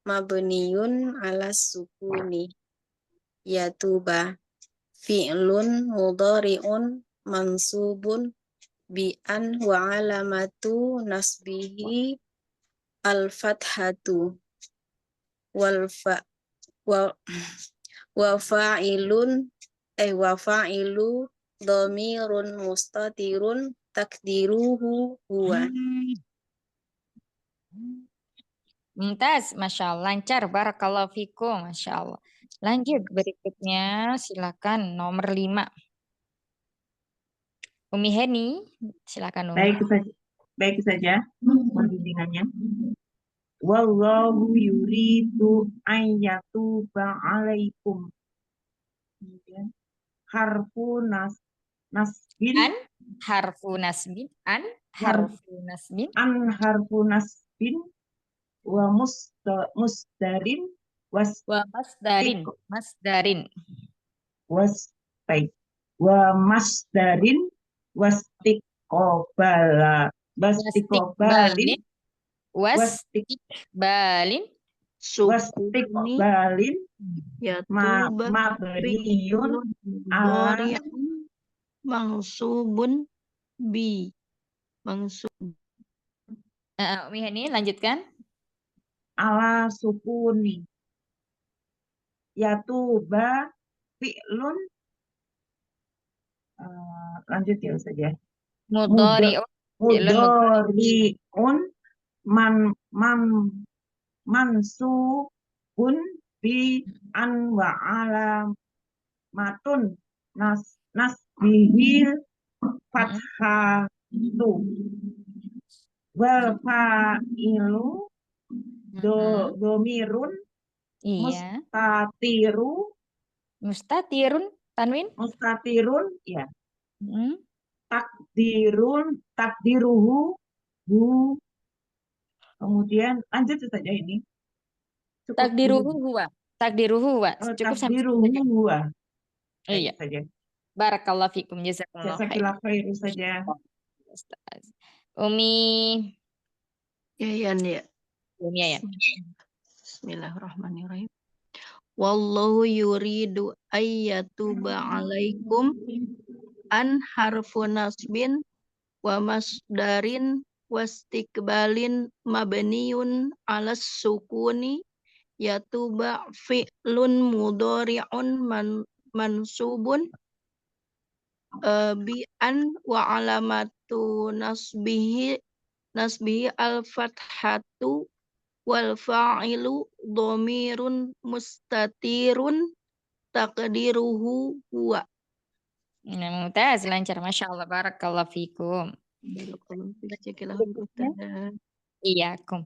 mabniyun ala sukuni yatuba fi'lun mudhari'un mansubun bi an wa alamatu nasbihi al-fathatu wal fa wa fa'ilun wa fa'ilu dhamirun mustatirun takdiruhu huwa. Mumtaz, Masya Allah. Lancar. Barakallahu fikum. Masya Allah. Lanjut berikutnya. Silakan nomor 5. Umi Heni. Silakan Umi. Baik saja pembimbingannya. Wallahu yuridu an yatuba alaikum. Kemudian harfu nasbin. An harfu nasbin. An harfu nasbin. An harfu nasbin wa musdarin Wa masdarin. Masdarin. Wa masdarin wastiqobalin Wastikbalin. mabniyun mansubun bi mansub Umi Hani lanjutkan. ala sukuni yatuba fi'lun lanjut ya Ustaz ya. Mudhari'un mansubun bi an wa alamatun nasbihil fathatu wal fa'ilu domirun Iya. mustatirun Tanwin. Ya. Hmm. Takdiruhu hu. Kemudian lanjut saja ini. Takdiruhu huwa. Cukup sampai takdiruhu huwa. Iya. Saja. Barakallahu fikum. Jazakallahu khair. Saja. Umi Yayan ya. Umi ya. Bismillahirrahmanirrahim. Wallahu yuridu ayyatuba alaikum an harfu nasbin wa masdarin wastikbalin mabniyun ala sukuni yatuba fi'lun mudhari'un mansubun bi an wa alamatu nasbihi al-fathatu wal fa'ilu dhamirun mustatirun taqdiruhu huwa. Mumtaz, lancar. Masya Allah. Barakallahu fikum. Iya, kum.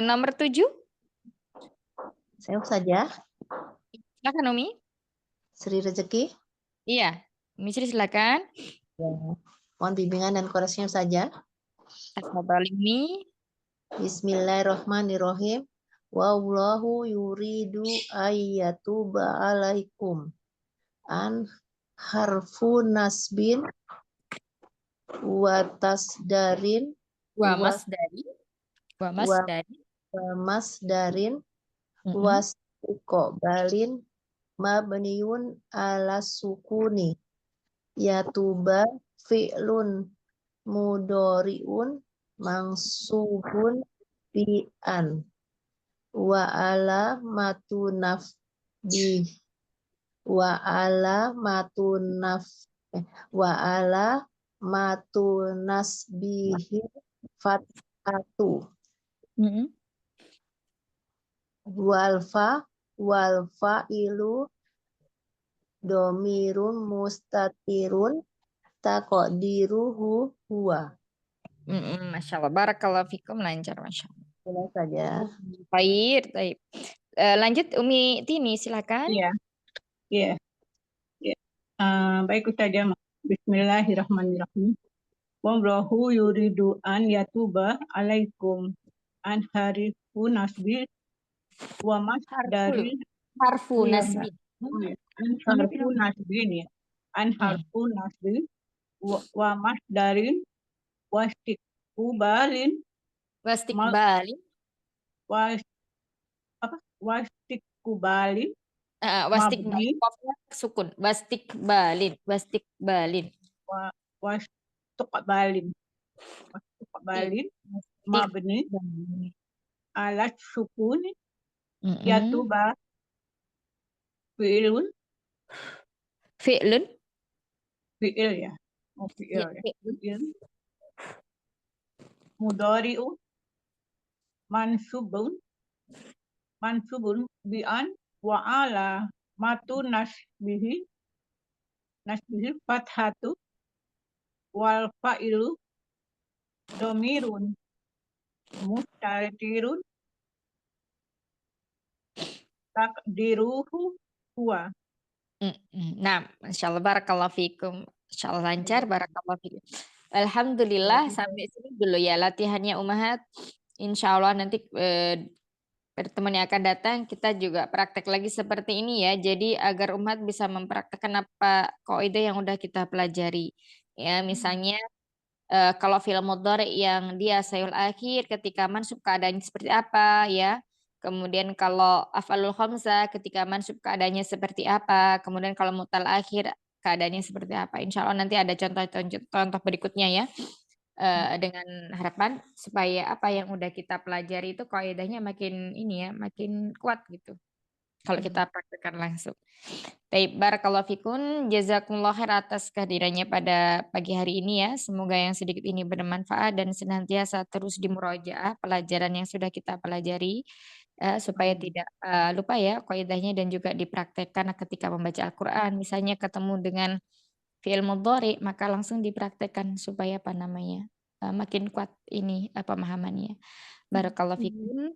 Nomor 7. Saya saja. Silakan Umi. Sri Rezeki. Iya, Umi Sri silakan. Ya. Mohon bimbingan dan koreksinya saja. Umi. Bismillahirrahmanirrahim. Wallahu yuridu ayyatuba alaikum. An harfu nasbin wa tasdarin wa masdarin wastiqbalin mabniyun ala sukuni yatuba fi'lun mudoriun mangsuhun bi an wa alamatu nafbi wa alamatu naf wa alamatu nasbihi fatatu walfa ilu domirun mustatirun taqdiruhu huwa. Masya Allah. Barakallahu fikum, lancar, Masya Allah. Boleh saja. Baik, baik. Lanjut Umi Tini, silakan. Iya, iya. Iya. Baik Ustazah. Bismillahirrahmanirrahim. Wallahu yuridu an yatuba alaikum an harifu nasbi wa masdari Harfu Iya, nasbi. an harfu nasbin ya. An harfu nasbi wa masdarin wastikbalin Wastikbalin. wastikbalin Wastikbalin. Sukun. Wastikbalin. Wastikbalin. wastikbalin mabni alat sukun yatuba fi'il ya. Oh, fi'il ya. Fi'il. Mudhari'u mansubun bi'an wa ala matu nasbihi fathatu wal fa'ilu domirun mustatirun takdiruhu huwa. Nah, Masya Allah, barakallahu fikum. Masya Allah lancar, barakallahu fikum. Alhamdulillah, sampai sini dulu ya latihannya Ummahat. Insya Allah nanti pertemuan yang akan datang kita juga praktek lagi seperti ini ya. Jadi agar Ummahat bisa mempraktekkan apa kaidah yang udah kita pelajari. Ya, misalnya kalau fi'il mudhari yang dia sayul akhir ketika mansub keadaannya seperti apa ya. Kemudian kalau af'alul khamsah ketika mansub keadaannya seperti apa. Kemudian kalau mutal akhir keadaannya seperti apa. Insya Allah nanti ada contoh berikutnya ya. Dengan harapan supaya apa yang udah kita pelajari itu kaidahnya makin ini ya, makin kuat gitu. Kalau kita praktekkan langsung. Baik, barakallahu fikun, jazakumullah khair atas kehadirannya pada pagi hari ini ya. Semoga yang sedikit ini bermanfaat dan senantiasa terus dimurojaah pelajaran yang sudah kita pelajari supaya tidak lupa ya kaidahnya dan juga dipraktekkan ketika membaca Al-Qur'an. Misalnya ketemu dengan fi'il mudhari maka langsung dipraktekkan supaya apa namanya? Makin kuat ini pemahamannya. Barakallahu fikum.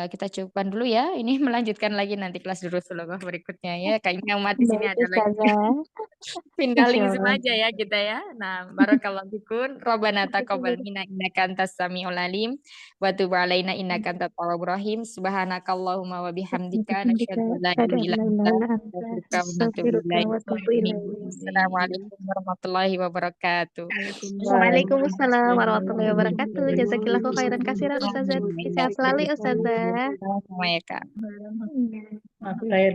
Kita cukupkan dulu ya. Ini melanjutkan lagi nanti kelas Durusulullah berikutnya ya. Kayaknya umat di sini ada lagi. Pindah link Zoom aja ya kita ya. Nah, barakallahu fikum. Rabbana taqabbal minna innaka antas samiul alim wa tub alaina innaka antat tawwabur rahim. Subhanakallahumma wa bihamdika nasyhadu an la ilaha illa anta astaghfiruka wa atubu ilaik. Assalamualaikum warahmatullahi wabarakatuh. Waalaikumsalam warahmatullahi wabarakatuh. Jazakillahu khairan katsiran Ustazah. Sehat selalu Ustazah. Sama ya Kak. Aku lahir